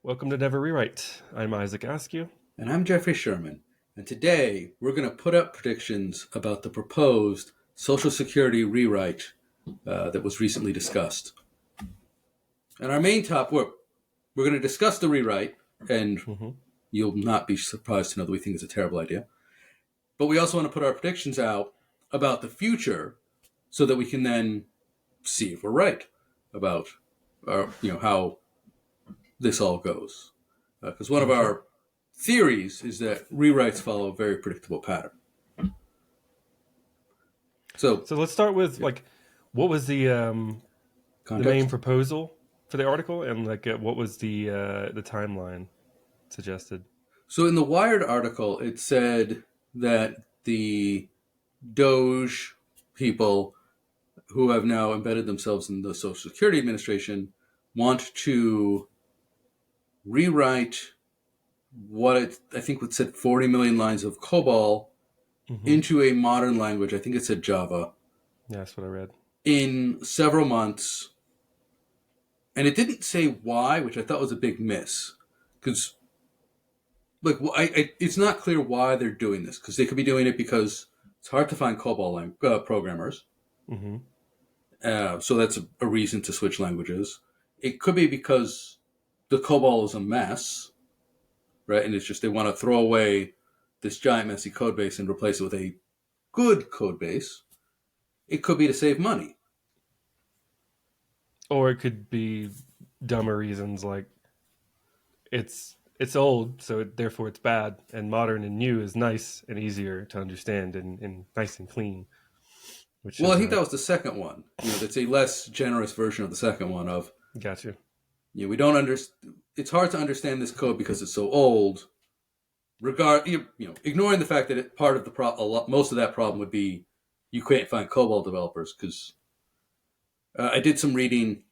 Welcome to Never Rewrite. I'm Isaac Askew. And I'm Jeffrey Sherman. And today we're going to put up predictions about the proposed Social Security rewrite that was recently discussed. And our main we're going to discuss the rewrite, and you'll not be surprised to know that we think it's a terrible idea. But we also want to put our predictions out about the future so that we can then see if we're right about how this all goes. Because one of our theories is that rewrites follow a very predictable pattern. So let's start with what was the main proposal for the article, and what was the timeline suggested? So in the Wired article, it said that the DOGE people who have now embedded themselves in the Social Security Administration want to rewrite I think it said 40 million lines of COBOL into a modern language. I think it said Java. Yeah, that's what I read. In several months. And it didn't say why, which I thought was a big miss. Because it's not clear why they're doing this. Because they could be doing it because it's hard to find COBOL programmers. So that's a reason to switch languages. It could be because the COBOL is a mess, right? And it's just they want to throw away this giant messy code base and replace it with a good code base. It could be to save money. Or it could be dumber reasons like it's old, so therefore it's bad, and modern and new is nice and easier to understand and nice and clean. I think that was the second one. That's a less generous version of the second one of. Got you. We don't understand. It's hard to understand this code because it's so old. Ignoring the fact that part of the most of that problem would be you can't find COBOL developers because I did some reading,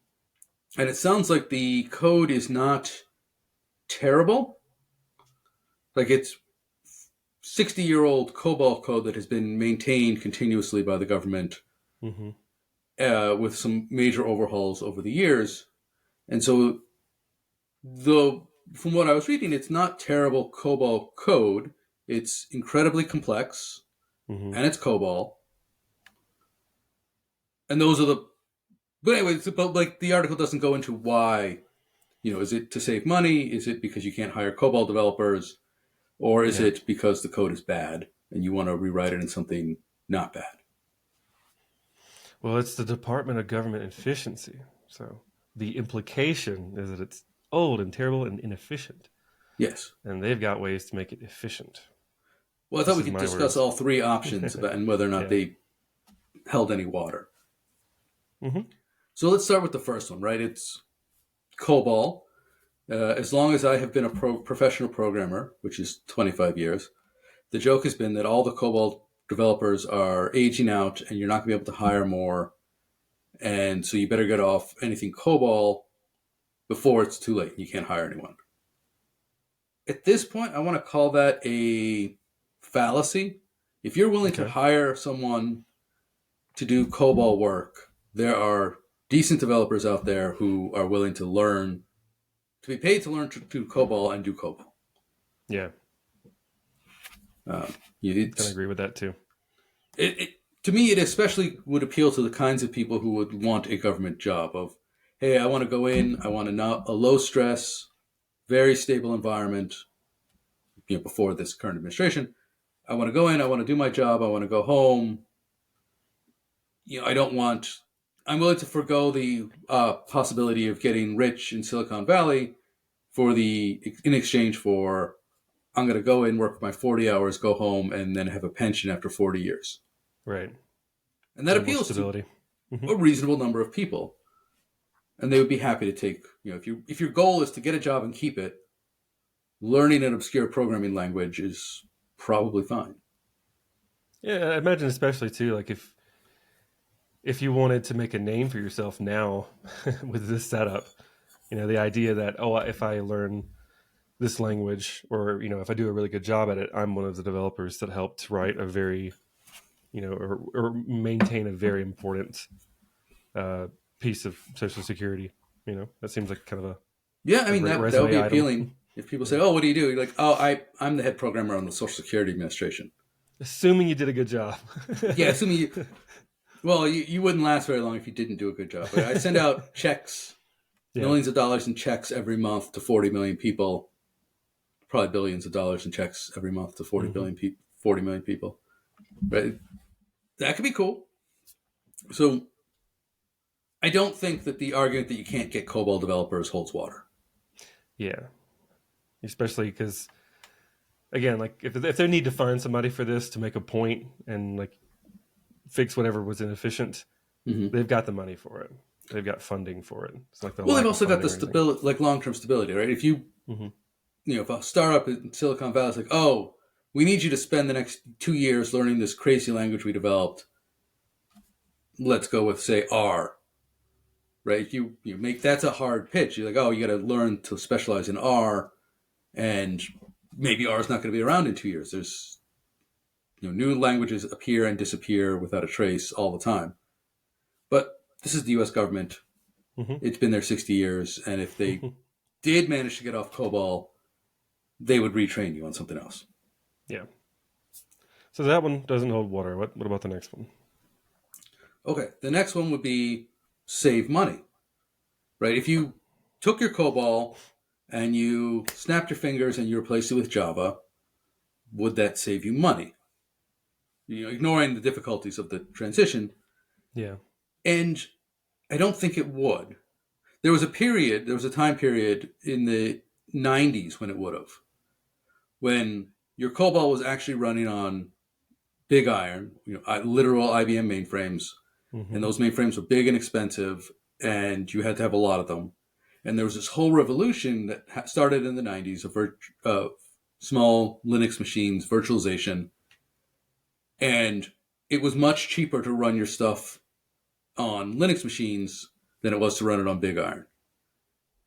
and it sounds like the code is not terrible. Like it's 60-year-old COBOL code that has been maintained continuously by the government with some major overhauls over the years. And so, from what I was reading, it's not terrible COBOL code. It's incredibly complex, and it's COBOL. And those are the... But anyway, the article doesn't go into why. Is it to save money? Is it because you can't hire COBOL developers? Or is it because the code is bad and you want to rewrite it in something not bad? Well, it's the Department of Government Efficiency. So the implication is that it's old and terrible and inefficient. Yes. And they've got ways to make it efficient. Well, I thought we could discuss all three options and whether or not they held any water. So let's start with the first one, right? It's COBOL. As long as I have been a professional programmer, which is 25 years, the joke has been that all the COBOL developers are aging out and you're not going to be able to hire more. And so you better get off anything COBOL before it's too late. You can't hire anyone. At this point, I want to call that a fallacy. If you're willing to hire someone to do COBOL work, there are decent developers out there who are willing to be paid to learn to do COBOL and do COBOL. Yeah. I can agree with that too. To me, it especially would appeal to the kinds of people who would want a government job of, hey, I want to go in, I want a low stress, very stable environment, before this current administration. I want to go in, I want to do my job, I want to go home. I'm willing to forego the possibility of getting rich in Silicon Valley in exchange for, I'm going to go in, work my 40 hours, go home, and then have a pension after 40 years. Right. And that appeals to a reasonable number of people. And they would be happy to take, if your goal is to get a job and keep it, learning an obscure programming language is probably fine. Yeah, I imagine especially too, like if you wanted to make a name for yourself now with this setup, the idea that, if I learn this language or, if I do a really good job at it, I'm one of the developers that helped write a very, or maintain a very important piece of Social Security. That seems like kind of Yeah, I A mean great that would resume be item. appealing if people say, Yeah. "Oh, what do you do?" You're like, "Oh, I'm the head programmer on the Social Security Administration." Assuming you did a good job. Yeah, assuming you. Well, you wouldn't last very long if you didn't do a good job. But I send out checks, Yeah. millions of dollars in checks every month to 40 million people. Probably billions of dollars in checks every month to 40 million people. Right? That could be cool. So I don't think that the argument that you can't get COBOL developers holds water. Yeah. Especially because, again, like if they need to find somebody for this to make a point and like fix whatever was inefficient, Mm-hmm. they've got the money for it. They've got funding for it. It's like the Well, they've lack of also got funding the or anything. stability, like long-term stability, right? If you, Mm-hmm. if a startup in Silicon Valley is like, oh, we need you to spend the next 2 years learning this crazy language we developed. Let's go with, say, R, right? You make that's a hard pitch. You're like, oh, you got to learn to specialize in R, and maybe R is not going to be around in 2 years. There's new languages appear and disappear without a trace all the time. But this is the U.S. government. Mm-hmm. It's been there 60 years, and if they did manage to get off COBOL, they would retrain you on something else. Yeah. So that one doesn't hold water. What about the next one? Okay, the next one would be save money, right? If you took your COBOL and you snapped your fingers and you replaced it with Java, would that save you money? Ignoring the difficulties of the transition. Yeah. And I don't think it would. There was a time period in the 90s when it would have, when your COBOL was actually running on big iron, literal IBM mainframes, and Mm-hmm. those mainframes were big and expensive, and you had to have a lot of them. And there was this whole revolution that started in the 90s of small Linux machines, virtualization, and it was much cheaper to run your stuff on Linux machines than it was to run it on big iron.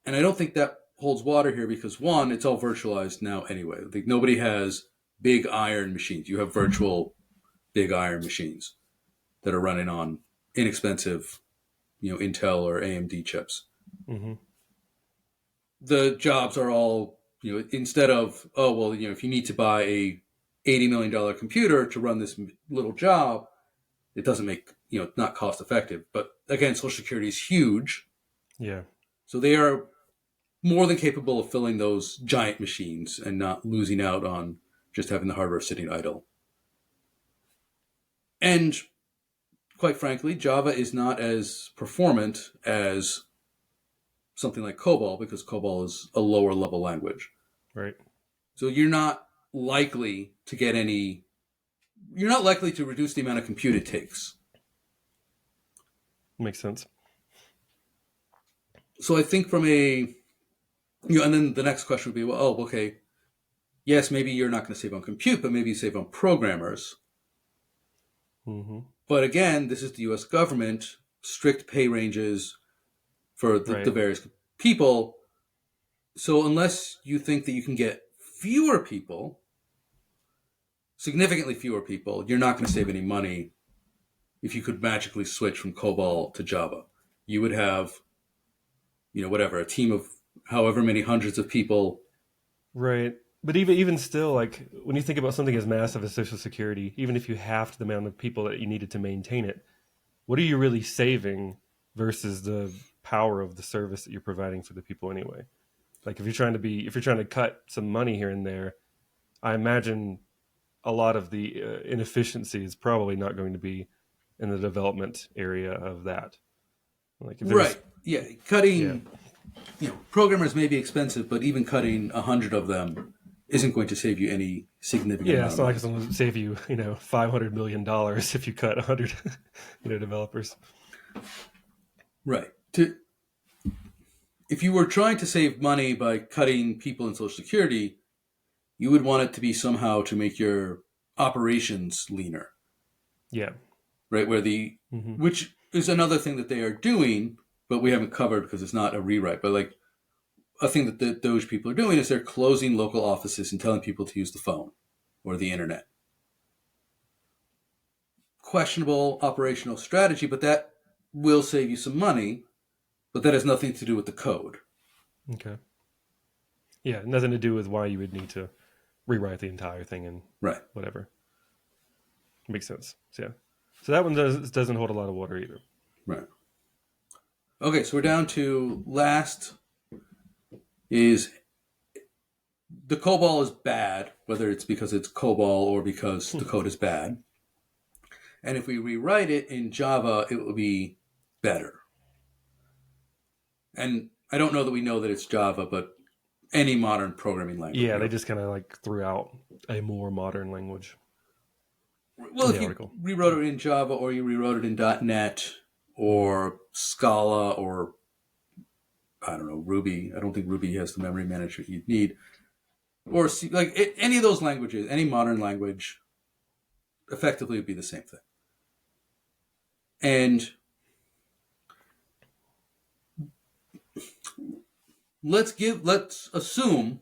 And I don't think that holds water here because, one, it's all virtualized now anyway. Like, nobody has big iron machines. You have virtual big iron machines that are running on inexpensive, Intel or AMD chips. Mm-hmm. The jobs are all, instead of, oh, well, if you need to buy a $80 million computer to run this little job, it doesn't make, not cost effective. But again, Social Security is huge. Yeah. So they are more than capable of filling those giant machines and not losing out on just having the hardware sitting idle. And quite frankly, Java is not as performant as something like COBOL because COBOL is a lower level language. Right. So you're not likely to get any, you're not likely to reduce the amount of compute it takes. Makes sense. So I think from and then the next question would be, well, oh, okay, yes, maybe you're not going to save on compute, but maybe you save on programmers. Mm-hmm. But again, this is the US government, strict pay ranges for the Right. various people. So unless you think that you can get fewer people, significantly fewer people, you're not going to save any money if you could magically switch from COBOL to Java. You would have, whatever, a team of however many hundreds of people. Right. But even still, like when you think about something as massive as Social Security, even if you halved the amount of people that you needed to maintain it, what are you really saving versus the power of the service that you're providing for the people anyway? Like if you're trying to cut some money here and there, I imagine a lot of the inefficiency is probably not going to be in the development area of that. Like if there's Right. Yeah. yeah. Cutting, programmers may be expensive, but even cutting 100 of them isn't going to save you any significant Yeah, amount it's of not like money. it's going to save you, $500 million if you cut 100, developers. Right. If you were trying to save money by cutting people in Social Security, you would want it to be somehow to make your operations leaner, Yeah. right? Mm-hmm. Which is another thing that they are doing, but we haven't covered because it's not a rewrite. But like a thing that the DOGE people are doing is they're closing local offices and telling people to use the phone or the internet. Questionable operational strategy, but that will save you some money, but that has nothing to do with the code. Okay. Yeah, nothing to do with why you would need to rewrite the entire thing and Right. whatever. Makes sense. So, yeah. So that one doesn't hold a lot of water either. Right. Okay, so we're down to last is the COBOL is bad, whether it's because it's COBOL or because the code is bad. And if we rewrite it in Java, it will be better. And I don't know that we know that it's Java, but any modern programming language. Yeah, they just kind of like threw out a more modern language. Well, if you rewrote it in Java or you rewrote it in .NET or Scala or, I don't know, Ruby. I don't think Ruby has the memory management you'd need. Or C, like any of those languages, any modern language, effectively would be the same thing. And let's assume,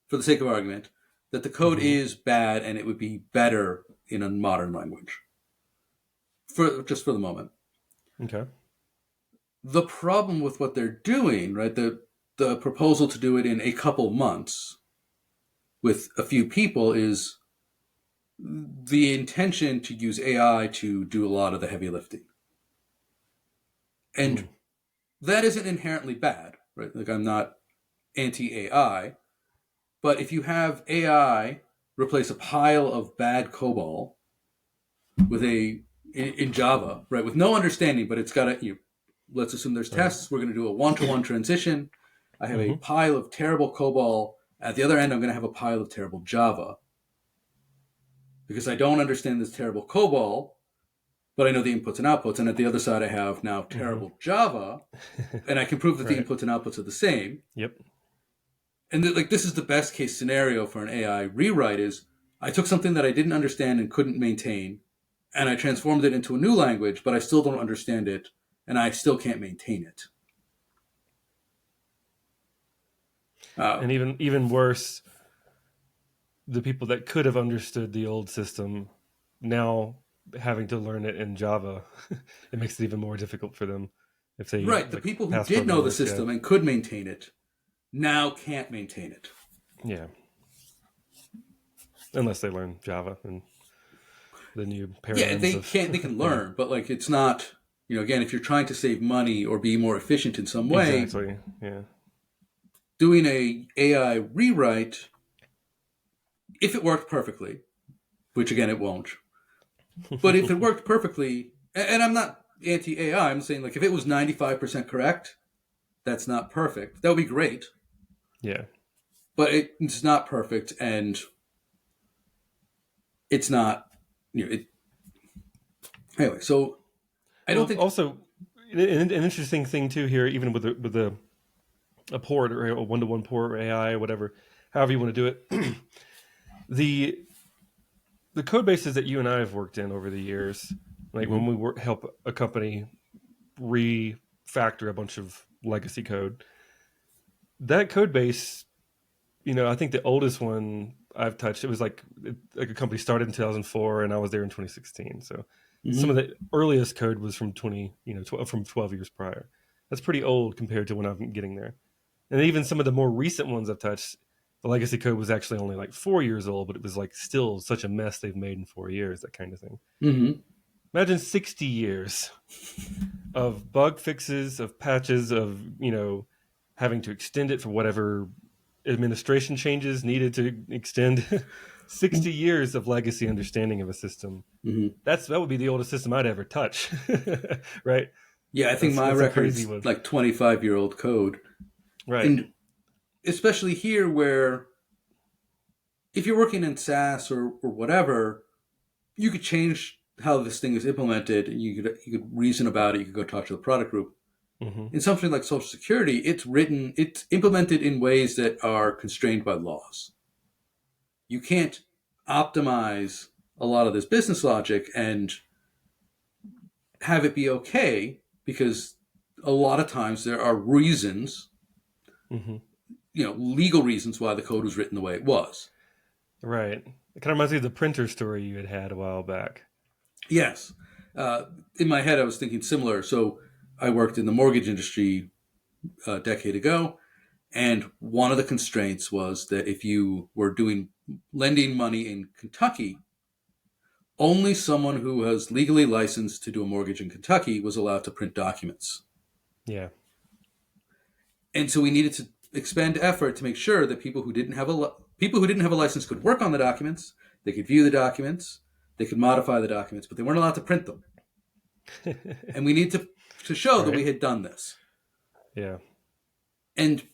for the sake of argument, that the code is bad and it would be better in a modern language. Just for the moment. Okay. The problem with what they're doing, right? The proposal to do it in a couple months with a few people is the intention to use AI to do a lot of the heavy lifting. And that isn't inherently bad, right? Like, I'm not anti-AI, but if you have AI replace a pile of bad COBOL with in Java, right, with no understanding, but it's got let's assume there's tests. We're going to do a one-to-one transition. I have a pile of terrible COBOL. At the other end, I'm going to have a pile of terrible Java. Because I don't understand this terrible COBOL, but I know the inputs and outputs. And at the other side, I have now terrible Java, and I can prove that the inputs and outputs are the same. Yep. And this is the best case scenario for an AI rewrite is I took something that I didn't understand and couldn't maintain, and I transformed it into a new language, but I still don't understand it, and I still can't maintain it. And even worse, the people that could have understood the old system now having to learn it in Java, it makes it even more difficult for them. If they the people who did know the system and could maintain it now can't maintain it. Yeah. Unless they learn Java and the new paradigms. Yeah, they can learn, but it's not, again, if you're trying to save money or be more efficient in some way. Exactly. Yeah. Doing a AI rewrite, if it worked perfectly, which again it won't, but if it worked perfectly, and I'm not anti-AI, I'm saying if it was 95% correct, that's not perfect. That would be great. Yeah. But it's not perfect, and it's not, anyway, so I don't think. Also, an interesting thing too here, even with a port or a one-to-one port or AI or whatever, however you want to do it, the code bases that you and I have worked in over the years, like when we help a company refactor a bunch of legacy code, that code base, I think the oldest one I've touched, it was like a company started in 2004 and I was there in 2016. So some of the earliest code was from from 12 years prior. That's pretty old compared to when I'm getting there. And even some of the more recent ones I've touched, the legacy code was actually only 4 years old, but it was still such a mess they've made in 4 years, that kind of thing. Imagine 60 years of bug fixes, of patches, of, having to extend it for whatever administration changes needed to extend. 60 years of legacy understanding of a system. That would be the oldest system I'd ever touch. Right? Yeah, I think my record's 25-year-old code. Right. And especially here where if you're working in SaaS or whatever, you could change how this thing is implemented, and you could reason about it. You could go talk to the product group. In something like Social Security, it's implemented in ways that are constrained by laws. You can't optimize a lot of this business logic and have it be okay, because a lot of times there are reasons, legal reasons why the code was written the way it was. Right. It kind of reminds me of the printer story you had a while back. Yes. In my head, I was thinking similar. So I worked in the mortgage industry a decade ago, And one of the constraints was that if you were lending money in Kentucky, only someone who was legally licensed to do a mortgage in Kentucky was allowed to print documents. Yeah. And so we needed to expend effort to make sure that people who didn't have a license could work on the documents, they could view the documents, they could modify the documents, but they weren't allowed to print them. And we need to show that we had done this. Yeah. And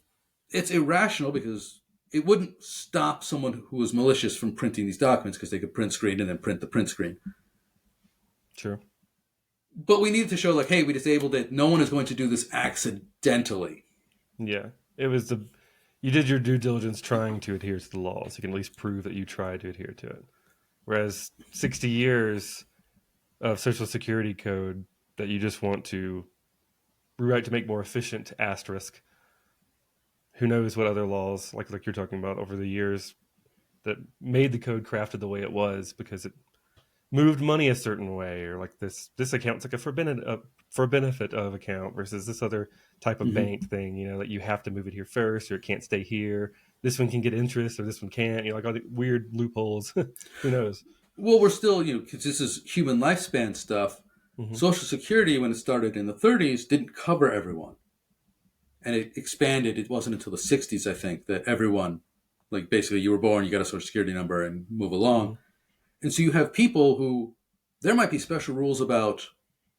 it's irrational because it wouldn't stop someone who was malicious from printing these documents because they could print screen and then print the print screen. Sure. But we needed to show, like, hey, we disabled it. No one is going to do this accidentally. Yeah. It was you did your due diligence trying to adhere to the laws. You can at least prove that you tried to adhere to it. Whereas 60 years of Social Security code that you just want to rewrite to make more efficient, asterisk. Who knows what other laws, like you're talking about, over the years that made the code crafted the way it was because it moved money a certain way, or like this account's like for benefit of account versus this other type of bank thing, you know, that you have to move it here first or it can't stay here. This one can get interest or this one can't, you know, like all the weird loopholes. Who knows? Well, we're still, you know, because this is human lifespan stuff. Social Security, when it started in the 30s, didn't cover everyone. And it expanded. It wasn't until the 60s, I think, that everyone, like basically you were born, you got a Social Security number and move along. And so you have people who, there might be special rules about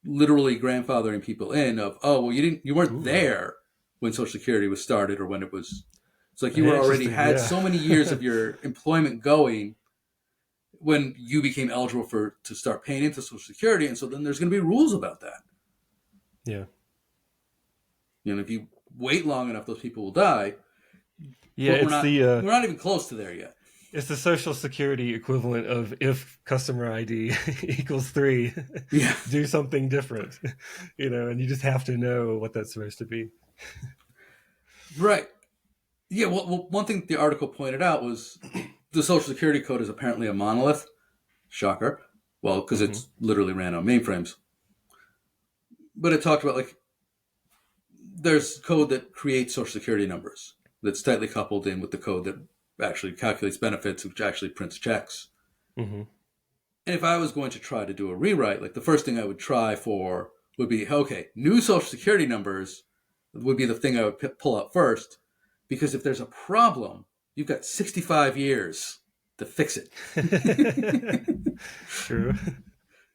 literally grandfathering people in of, oh, well, you weren't there when Social Security was started or when it was, it's like you were already had so many years of your employment going when you became eligible to start paying into Social Security. And so then there's going to be rules about that. Yeah. You know, if you wait long enough, those people will die. Yeah, we're not even close to there yet. It's the Social Security equivalent of if customer ID equals 3, do something different, you know, and you just have to know what that's supposed to be. Right. Yeah, well, one thing the article pointed out was the Social Security code is apparently a monolith. Shocker. Well, because it's literally ran on mainframes. But it talked about, like, there's code that creates Social Security numbers that's tightly coupled in with the code that actually calculates benefits, which actually prints checks. And if I was going to try to do a rewrite, like the first thing I would try for would be, okay, new Social Security numbers would be the thing I would pull out first. Because if there's a problem, you've got 65 years to fix it. True.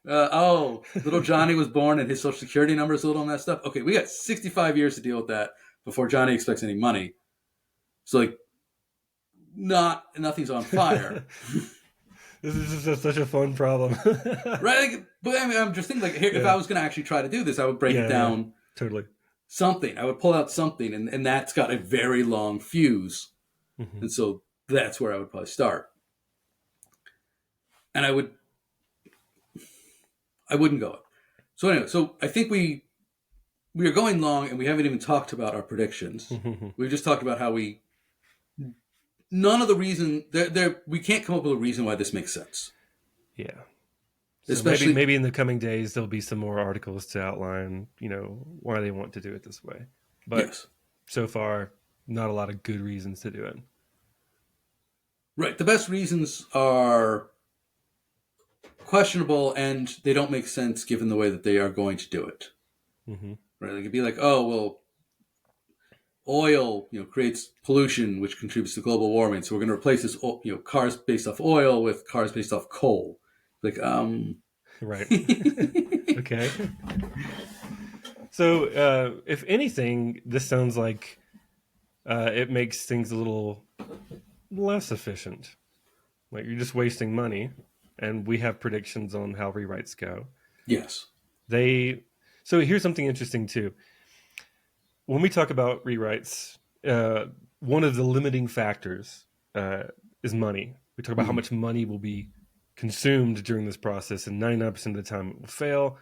Little Johnny was born and his Social Security number is a little messed up. Okay, we got 65 years to deal with that before Johnny expects any money. So, like, nothing's on fire. This is just such a fun problem. Right? Like, but I mean, I'm just thinking, like, here, if I was going to actually try to do this, I would break it down. Yeah, totally. Something. I would pull out something, and that's got a very long fuse. And so that's where I would probably start. And I wouldn't go. So anyway, so I think we are going long, and we haven't even talked about our predictions. We've just talked about how none of the reason we can't come up with a reason why this makes sense. Yeah. So especially maybe in the coming days there'll be some more articles to outline, you know, why they want to do it this way. But so far, not a lot of good reasons to do it. Right. The best reasons are questionable, and they don't make sense given the way that they are going to do it. Right? They could be like, oh, well, oil, you know, creates pollution, which contributes to global warming. So we're going to replace this, you know, cars based off oil with cars based off coal. Like, right. Okay. So, if anything, this sounds like it makes things a little less efficient. Like you're just wasting money, and we have predictions on how rewrites go. Yes. So here's something interesting too. When we talk about rewrites, one of the limiting factors is money. We talk about how much money will be consumed during this process, and 99% of the time it will fail.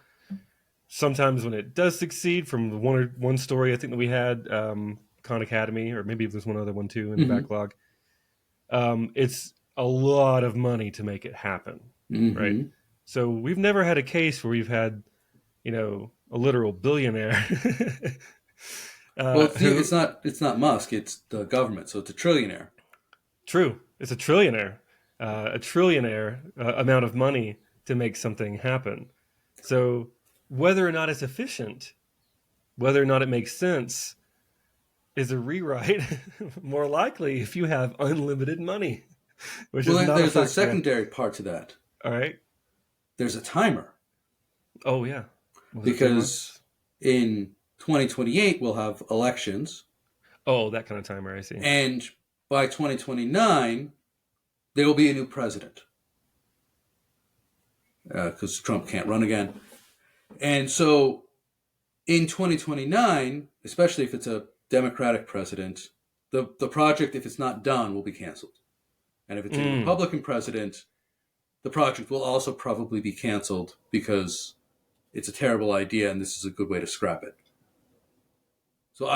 Sometimes when it does succeed, from the one story I think that we had, Khan Academy, or maybe there's one other one too in the backlog, it's a lot of money to make it happen, right? So we've never had a case where we've had, you know, a literal billionaire Well, who it's not Musk, it's the government, so it's a trillionaire. True. It's a trillionaire amount of money to make something happen. So whether or not it's efficient, whether or not it makes sense, is a rewrite more likely if you have unlimited money, which is Well, not a there's a factor. secondary part to that. All right. There's a timer. Oh yeah. Was it 3 months? Because in 2028 we'll have elections. Oh, that kind of timer. I see. And by 2029 there will be a new president because Trump can't run again. And so in 2029, especially if it's a Democratic president, the project, if it's not done, will be canceled. And if it's a Republican president, the project will also probably be canceled because it's a terrible idea and this is a good way to scrap it. So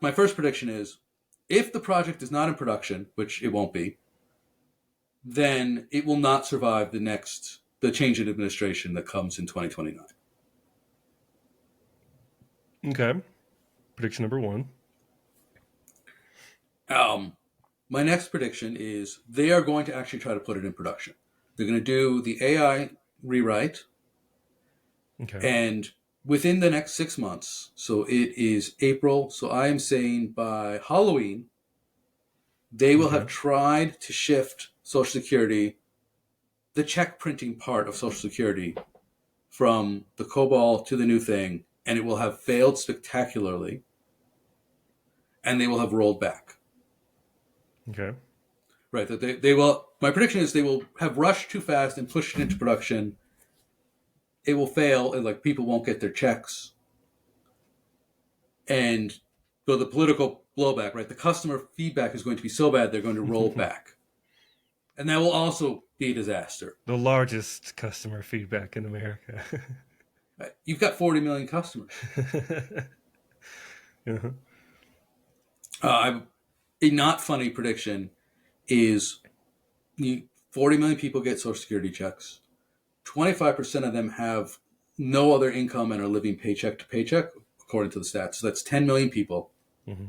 my first prediction is if the project is not in production, which it won't be, then it will not survive the change in administration that comes in 2029. Okay. Prediction number 1. My next prediction is they are going to actually try to put it in production. They're going to do the AI rewrite. Okay. And within the next 6 months, so it is April, so I am saying by Halloween, they will have tried to shift Social Security, the check printing part of Social Security, from the COBOL to the new thing, and it will have failed spectacularly, and they will have rolled back. Okay. Right. That they will. My prediction is they will have rushed too fast and pushed it into production. It will fail, and like people won't get their checks. And so the political blowback, right? The customer feedback is going to be so bad they're going to roll back, and that will also be a disaster. The largest customer feedback in America. You've got 40 million customers. A not funny prediction is 40 million people get Social Security checks. 25% of them have no other income and are living paycheck to paycheck, according to the stats. So that's 10 million people. Mm-hmm.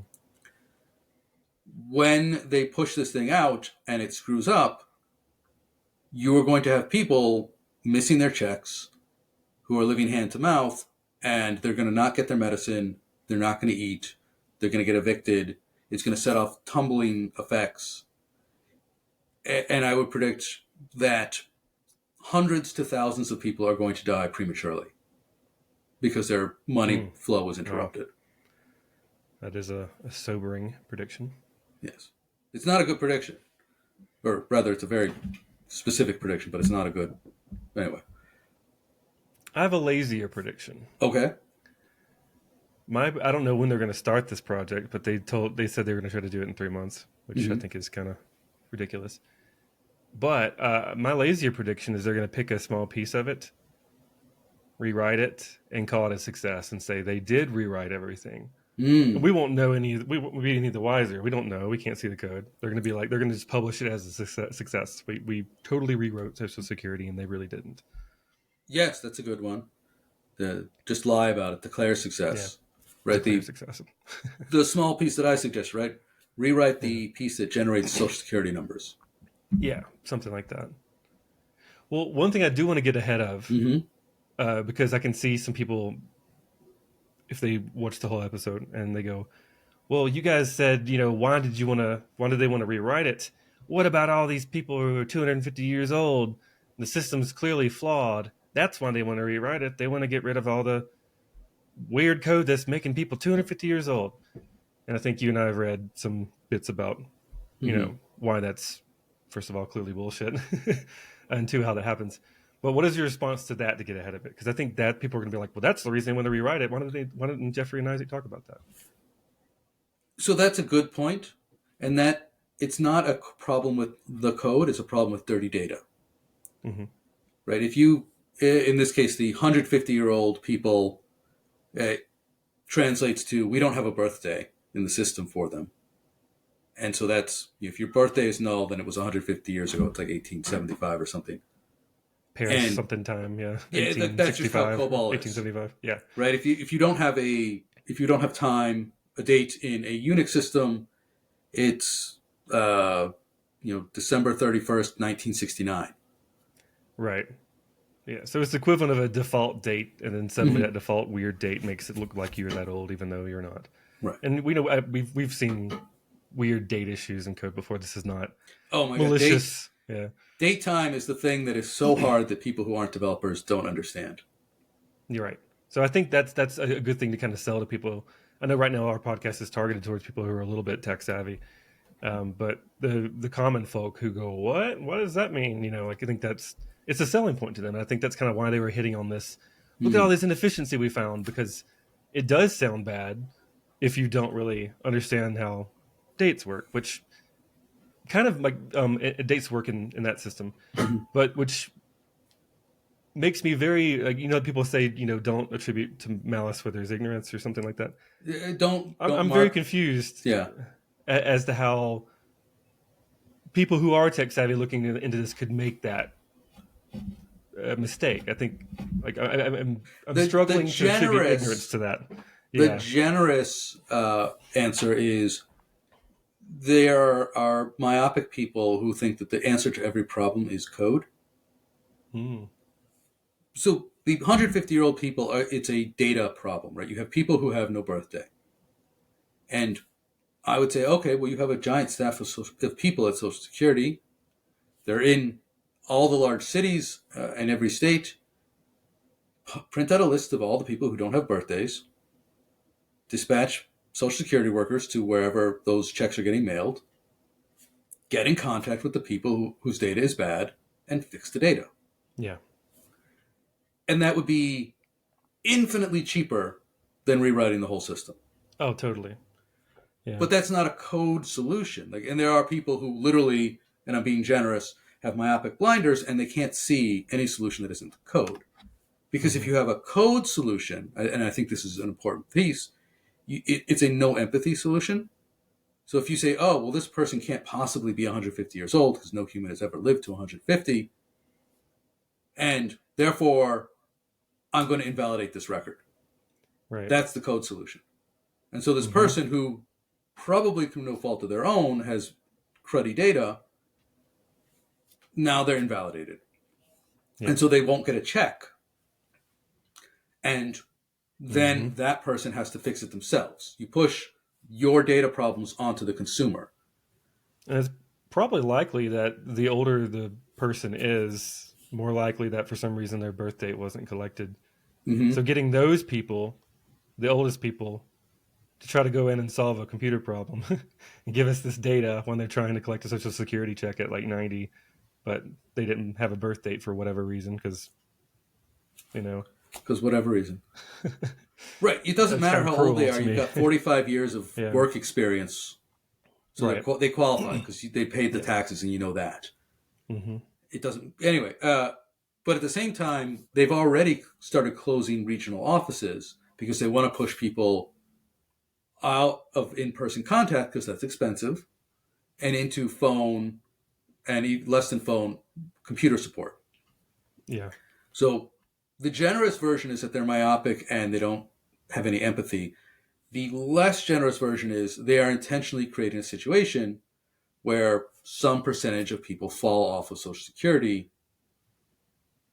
When they push this thing out and it screws up, you are going to have people missing their checks who are living hand to mouth, and they're going to not get their medicine. They're not going to eat. They're going to get evicted. It's going to set off tumbling effects. And I would predict that hundreds to thousands of people are going to die prematurely because their money flow was interrupted. Wow. That is a sobering prediction. Yes. It's not a good prediction. Or rather, it's a very specific prediction, but it's not a good... Anyway. I have a lazier prediction. Okay. I don't know when they're going to start this project, but they said they were going to try to do it in 3 months, which I think is kind of ridiculous. But my lazier prediction is they're going to pick a small piece of it, rewrite it, and call it a success, and say they did rewrite everything. We won't know we won't be any the wiser. We don't know. We can't see the code. They're going to be like, they're going to just publish it as a success. We totally rewrote Social Security, and they really didn't. Yes, that's a good one. Just lie about it. Declare success. Yeah. Right. The small piece that I suggest, right? Rewrite the piece that generates Social Security numbers. Yeah, something like that. Well, one thing I do want to get ahead of, because I can see some people, if they watch the whole episode and they go, well, you guys said, why did they want to rewrite it? What about all these people who are 250 years old? The system's clearly flawed. That's why they want to rewrite it. They want to get rid of all the weird code that's making people 250 years old. And I think you and I have read some bits about, why that's, first of all, clearly bullshit, and two, how that happens. But what is your response to that to get ahead of it? Because I think that people are going to be like, well, that's the reason they want to rewrite it. Why didn't Jeffrey and Isaac talk about that? So that's a good point. And that it's not a problem with the code. It's a problem with dirty data. Mm-hmm. Right? If you, in this case, the 150-year-old people translates to, we don't have a birthday in the system for them. And so that's, if your birthday is null, then it was 150 years ago. It's like 1875 or something. Paris something time, yeah. Yeah, that's just how COBOL is. 1875, yeah. Right. If you don't have time a date in a Unix system, it's December 31st, 1969. Right. Yeah. So it's the equivalent of a default date, and then suddenly Mm-hmm. that default weird date makes it look like you're that old, even though you're not. Right. And we know we've seen weird date issues in code before. This is not Oh my God. malicious. Yeah. Date time is the thing that is so hard that people who aren't developers don't understand. You're right. So I think that's a good thing to kind of sell to people. I know right now our podcast is targeted towards people who are a little bit tech savvy, but the common folk who go, what does that mean? Like I think it's a selling point to them, and I think that's kind of why they were hitting on this. Look at all this inefficiency we found, because it does sound bad if you don't really understand how dates work, which kind of like dates work in that system, but which makes me very people say don't attribute to malice where there's ignorance or something like that. I'm very confused as to how people who are tech savvy looking into this could make that mistake. I think like I'm struggling to attribute ignorance to that. The generous answer is there are myopic people who think that the answer to every problem is code. So the 150-year-old people, it's a data problem, right? You have people who have no birthday. And I would say, okay, well, you have a giant staff of people at Social Security. They're in all the large cities in every state. Print out a list of all the people who don't have birthdays. Dispatch Social Security workers to wherever those checks are getting mailed. Get in contact with the people whose data is bad and fix the data. Yeah. And that would be infinitely cheaper than rewriting the whole system. Oh, totally. Yeah. But that's not a code solution. And there are people who literally, and I'm being generous, have myopic blinders and they can't see any solution that isn't code. Because if you have a code solution, and I think this is an important piece, it's a no empathy solution. So if you say, oh, well, this person can't possibly be 150 years old because no human has ever lived to 150, and therefore I'm going to invalidate this record. Right. That's the code solution. And so this person who probably through no fault of their own has cruddy data, now they're invalidated. Yeah. And so they won't get a check. And then that person has to fix it themselves. You push your data problems onto the consumer. And it's probably likely that the older the person is, more likely that for some reason their birth date wasn't collected. So getting those people, the oldest people, to try to go in and solve a computer problem and give us this data when they're trying to collect a Social Security check at like 90, but they didn't have a birth date for whatever reason, because whatever reason. Right. It doesn't matter how old they are. You've got 45 years of work experience. So they qualify because they paid the taxes and you know that. It doesn't. Anyway, but at the same time, they've already started closing regional offices because they want to push people out of in-person contact because that's expensive and into phone and less than phone computer support. Yeah. So the generous version is that they're myopic and they don't have any empathy. The less generous version is they are intentionally creating a situation where some percentage of people fall off of Social Security,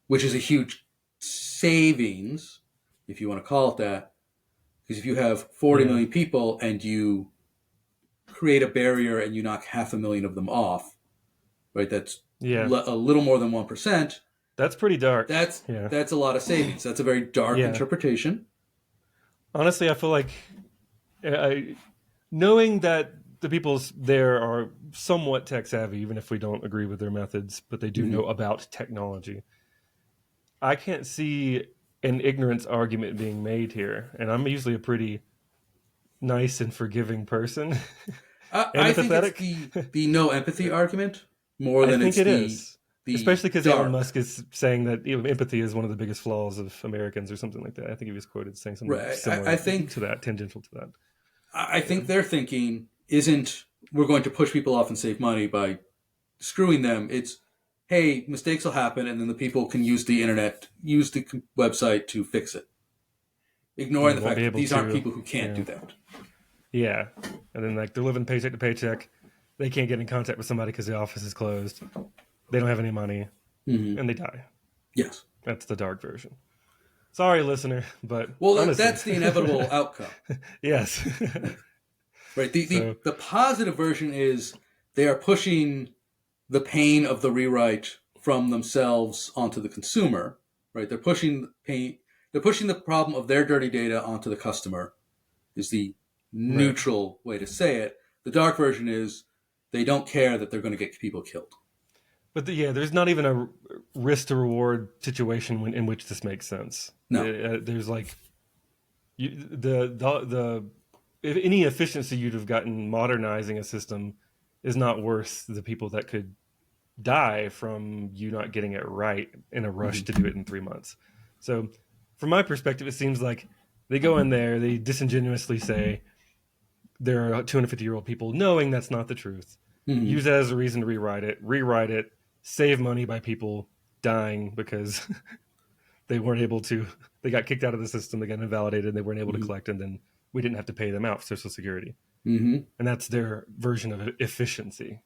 which is a huge savings, if you want to call it that. Because if you have 40 million people and you create a barrier and you knock 500,000 of them off, right? That's a little more than 1%. That's pretty dark. That's a lot of savings. That's a very dark interpretation. Honestly, I feel like knowing that the people there are somewhat tech savvy, even if we don't agree with their methods, but they do know about technology, I can't see an ignorance argument being made here. And I'm usually a pretty nice and forgiving person. I think it's the no empathy argument more than it is. Especially because Elon Musk is saying that empathy is one of the biggest flaws of Americans or something like that. I think he was quoted saying something similar to that, tangential to that. I think their thinking isn't we're going to push people off and save money by screwing them. It's, hey, mistakes will happen, and then the people can use the internet, use the website to fix it. Ignoring the fact that these aren't people who can't do that. Yeah, and then like they're living paycheck to paycheck. They can't get in contact with somebody because the office is closed. They don't have any money, and they die. Yes, that's the dark version. Sorry, listener, but well, honestly, that's the inevitable outcome. Yes. Right. The positive version is they are pushing the pain of the rewrite from themselves onto the consumer. Right. They're pushing pain. They're pushing the problem of their dirty data onto the customer. Is the neutral way to say it. The dark version is they don't care that they're going to get people killed. But there's not even a risk to reward situation in which this makes sense. No. There's like the if any efficiency you'd have gotten modernizing a system is not worth the people that could die from you not getting it right in a rush to do it in 3 months. So from my perspective, it seems like they go in there, they disingenuously say there are 250-year-old people, knowing that's not the truth. Use that as a reason to rewrite it, save money by people dying because they weren't able to, they got kicked out of the system, they got invalidated, and they weren't able to collect, and then we didn't have to pay them out for Social Security. And that's their version of efficiency.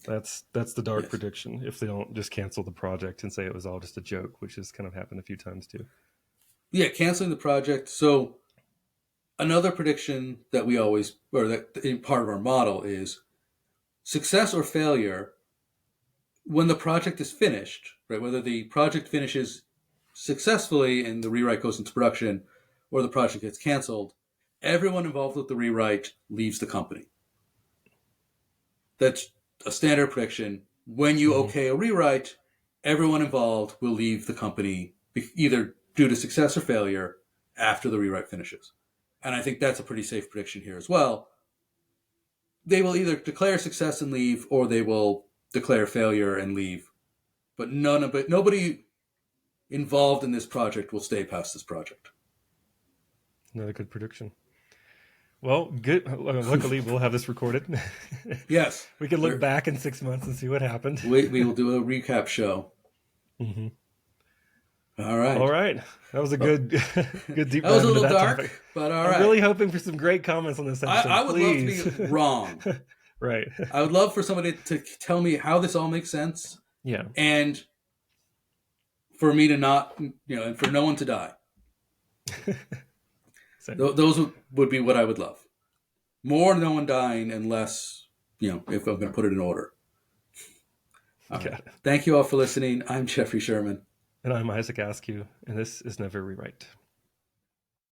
That's the dark prediction, if they don't just cancel the project and say it was all just a joke, which has kind of happened a few times too. Yeah, canceling the project. So another prediction that we always, or that in part of our model is success or failure when the project is finished, right? Whether the project finishes successfully and the rewrite goes into production or the project gets canceled, everyone involved with the rewrite leaves the company. That's a standard prediction. When you okay a rewrite, everyone involved will leave the company either due to success or failure after the rewrite finishes. And I think that's a pretty safe prediction here as well. They will either declare success and leave, or they will declare failure and leave. But nobody involved in this project will stay past this project. Another good prediction. Well, good. Luckily, we'll have this recorded. Yes. We can look back in 6 months and see what happened. We will do a recap show. All right. That was a good deep dive. That was a little dark, topic. But all right. I'm really hoping for some great comments on this episode. I would love to be wrong. Right. I would love for somebody to tell me how this all makes sense. Yeah. And for me to not, and for no one to die. Those would be what I would love. More no one dying and less, if I'm going to put it in order. Right. Thank you all for listening. I'm Jeffrey Sherman. And I'm Isaac Askew, and this is Never Rewrite.